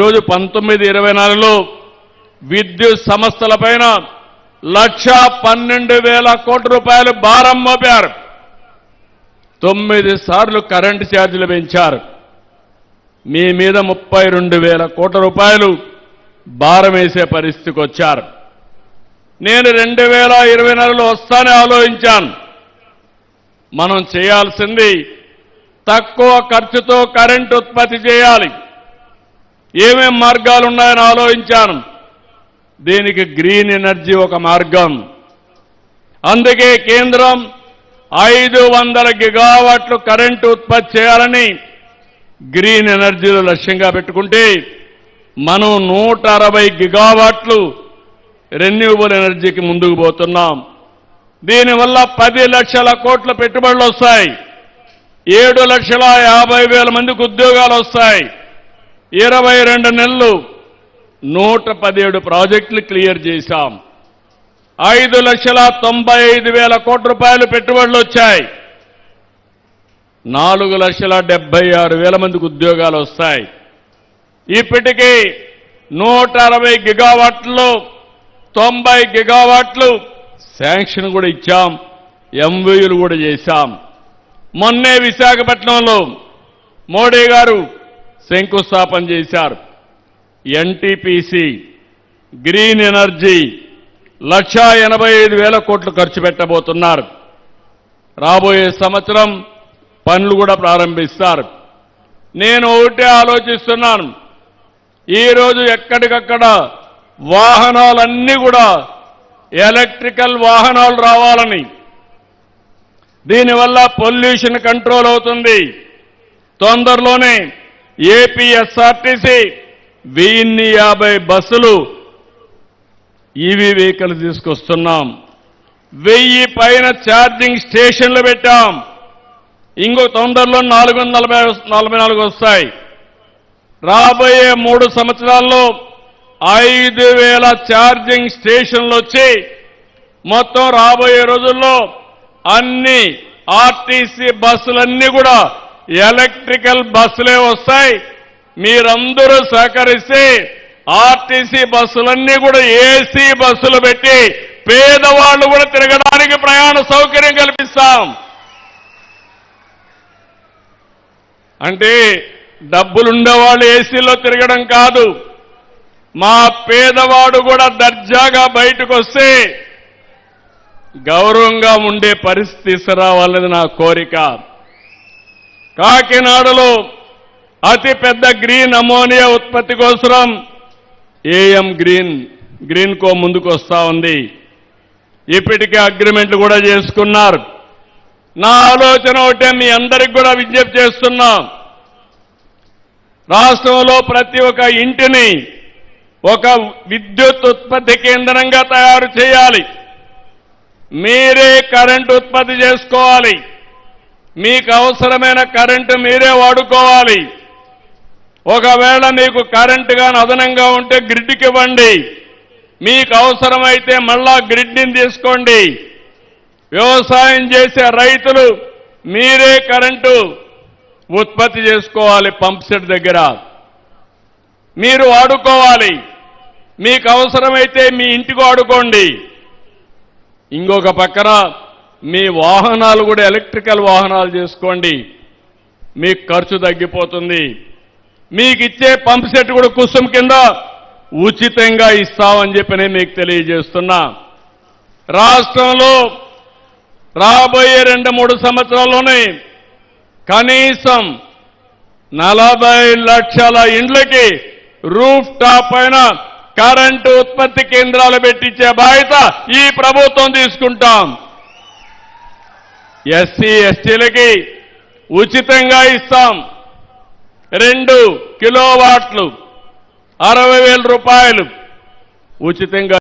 రోజు 1924లో విద్యుత్ సంస్థలపైన 1,12,000 కోట్ల రూపాయలు భారం మోపారు. 9 సార్లు కరెంటు ఛార్జీలు పెంచారు. మీ మీద 32,000 కోట్ల రూపాయలు భారం వేసే పరిస్థితికి వచ్చారు. నేను 2024లో వస్తానే ఆలోచించాను. మనం చేయాల్సింది తక్కువ ఖర్చుతో కరెంటు ఉత్పత్తి చేయాలి. ఏమేం మార్గాలు ఉన్నాయని ఆలోచించాను. దీనికి గ్రీన్ ఎనర్జీ ఒక మార్గం. అందుకే కేంద్రం 500 గిగావాట్లు కరెంటు ఉత్పత్తి చేయాలని గ్రీన్ ఎనర్జీలో లక్ష్యంగా పెట్టుకుంటే మనం 160 గిగావాట్లు రెన్యూవబుల్ ఎనర్జీకి ముందుకు పోతున్నాం. దీనివల్ల 10 లక్షల కోట్ల పెట్టుబడులు వస్తాయి. 7,50,000 మందికి ఉద్యోగాలు వస్తాయి. 22 నెలలు 117 ప్రాజెక్టులు క్లియర్ చేశాం. 5,95,000 కోట్ల రూపాయలు పెట్టుబడులు వచ్చాయి. 4,76,000 మందికి ఉద్యోగాలు వస్తాయి. ఇప్పటికీ 160 గిగావాట్లు 90 గిగావాట్లు శాంక్షన్ కూడా ఇచ్చాం. ఎంఓయూలు కూడా చేశాం. మొన్నే విశాఖపట్నంలో మోడీ గారు శంకుస్థాపన చేశారు. ఎన్టీపీసీ గ్రీన్ ఎనర్జీ 1,85,000 కోట్లు ఖర్చు పెట్టబోతున్నారు. రాబోయే సంవత్సరం పనులు కూడా ప్రారంభిస్తారు. నేను ఒకటే ఆలోచిస్తున్నాను. ఈరోజు ఎక్కడికక్కడ వాహనాలన్నీ కూడా ఎలక్ట్రికల్ వాహనాలు రావాలని, దీనివల్ల పొల్యూషన్ కంట్రోల్ అవుతుంది. తొందరలోనే ఏపీఎస్ఆర్టీసీ 1050 బస్సులు ఈవీ వెహికల్స్ తీసుకొస్తున్నాం. 1000 పైన ఛార్జింగ్ స్టేషన్లు పెట్టాం. ఇంకో తొందరలో 444 వస్తాయి. రాబోయే 3 సంవత్సరాల్లో 5,000 ఛార్జింగ్ స్టేషన్లు వచ్చి మొత్తం రాబోయే రోజుల్లో అన్ని ఆర్టీసీ బస్సులన్నీ కూడా ఎలక్ట్రికల్ బస్సులే వస్తాయి. మీరందరూ సహకరిస్తే ఆర్టీసీ బస్సులన్నీ కూడా ఏసీ బస్సులు పెట్టి పేదవాళ్లు కూడా తిరగడానికి ప్రయాణ సౌకర్యం కల్పిస్తాం. అంటే డబ్బులుండేవాళ్ళు ఏసీలో తిరగడం కాదు, మా పేదవాడు కూడా దర్జాగా బయటకు వస్తే గౌరవంగా ఉండే పరిస్థితి తీసుకురావాలనేది నా కోరిక. కాకినాడలో అతి పెద్ద గ్రీన్ అమోనియా ఉత్పత్తి కోసం ఏఎం గ్రీన్ కో ముందుకు వస్తా ఉంది. ఇప్పటికే అగ్రిమెంట్లు కూడా చేసుకున్నారు. నా ఆలోచన ఒకటే, మీ అందరికి కూడా విజ్ఞప్తి చేస్తున్నా. రాష్ట్రంలో ప్రతి ఒక్క ఇంటిని ఒక విద్యుత్ ఉత్పత్తి కేంద్రంగా తయారు చేయాలి. మీరే కరెంటు ఉత్పత్తి చేసుకోవాలి. మీకు అవసరమైన కరెంటు మీరే వాడుకోవాలి. ఒకవేళ మీకు కరెంటు గాని అదనంగా ఉంటే గ్రిడ్కి ఇవ్వండి. మీకు అవసరమైతే మళ్ళా గ్రిడ్ని తీసుకోండి. వ్యవసాయం చేసే రైతులు మీరే కరెంటు ఉత్పత్తి చేసుకోవాలి. పంప్ సెట్ దగ్గర మీరు వాడుకోవాలి. మీకు అవసరమైతే మీ ఇంటికి వాడుకోండి. ఇంకొక పక్కన మీ వాహనాలు కూడా ఎలక్ట్రికల్ వాహనాలు చేసుకోండి. మీకు ఖర్చు తగ్గిపోతుంది. మీకు ఇచ్చే పంప్ సెట్ కూడా కుసుమ్ కింద ఉచితంగా ఇస్తామని చెప్పి నేను మీకు తెలియజేస్తున్నా. రాష్ట్రంలో రాబోయే 2-3 సంవత్సరాల్లోనే కనీసం 40 లక్షల ఇండ్లకి రూఫ్ టాప్ పైన కరెంటు ఉత్పత్తి కేంద్రాలు పెట్టించే బాధ్యత ఈ ప్రభుత్వం తీసుకుంటాం. ఎస్సీ ఎస్టీలకి ఉచితంగా ఇస్తాం. 2 కిలోవాట్లు 60,000 రూపాయలు ఉచితంగా